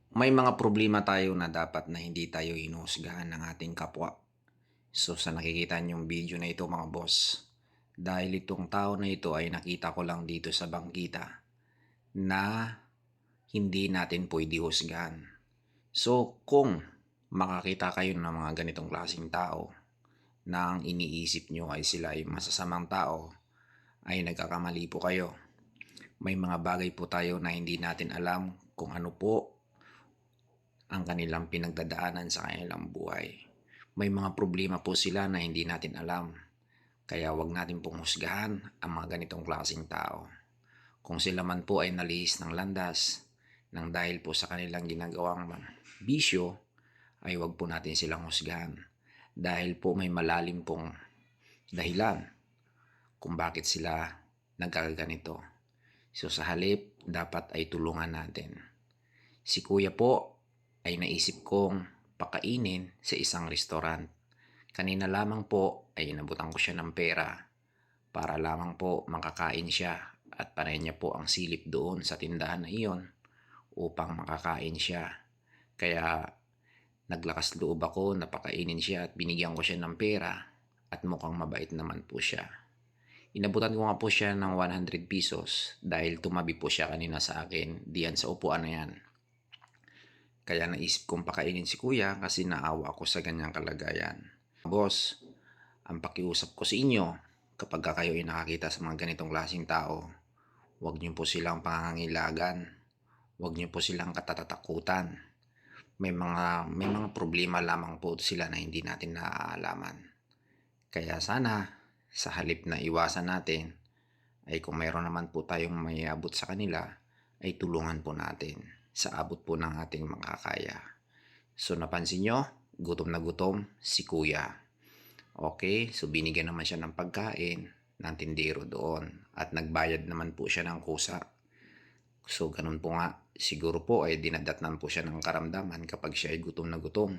May mga problema tayo na dapat na hindi tayo hinuhusgahan ng ating kapwa. So sa nakikita niyong video na ito mga boss, dahil itong tao na ito ay nakita ko lang dito sa bangkita na hindi natin pwede husgahan. So kung makakita kayo ng mga ganitong klaseng tao na ang iniisip nyo ay sila ay masasamang tao, ay nagkakamali po kayo. May mga bagay po tayo na hindi natin alam kung ano po ang kanilang pinagdadaanan sa kanilang buhay. May mga problema po sila na hindi natin alam. Kaya wag natin pong husgahan ang mga ganitong klaseng tao. Kung sila man po ay nalihis ng landas nang dahil po sa kanilang ginagawang bisyo, ay wag po natin silang husgahan. Dahil po may malalim pong dahilan kung bakit sila nagkakaganito. So sa halip, dapat ay tulungan natin. Si kuya po ay naisip kong pakainin sa isang restaurant. Kanina lamang po ay inabutan ko siya ng pera para lamang po makakain siya at panay niya po ang silip doon sa tindahan na iyon upang makakain siya. Kaya naglakas loob ako na pakainin siya at binigyan ko siya ng pera at mukhang mabait naman po siya. Inabutan ko nga po siya ng 100 pesos dahil tumabi po siya kanina sa akin diyan sa upuan na yan. Kaya naisip kong pakainin si kuya kasi naawa ako sa ganyang kalagayan. Boss, ang pakiusap ko sa inyo, kapag kayo ay nakakita sa mga ganitong klaseng tao, huwag niyo po silang pangangilagan. Huwag niyo po silang katatatakutan. May mga problema lamang po sila na hindi natin naaalaman. Kaya sana, sa halip na iwasan natin, ay kung mayroon naman po tayong may abot sa kanila, ay tulungan po natin sa abot po ng ating makakaya. So napansin nyo, gutom na gutom si kuya. Okay, so binigyan naman siya ng pagkain ng tindero doon at nagbayad naman po siya ng kusa. So ganun po nga, siguro po ay dinadatnan po siya ng karamdaman kapag siya ay gutom na gutom.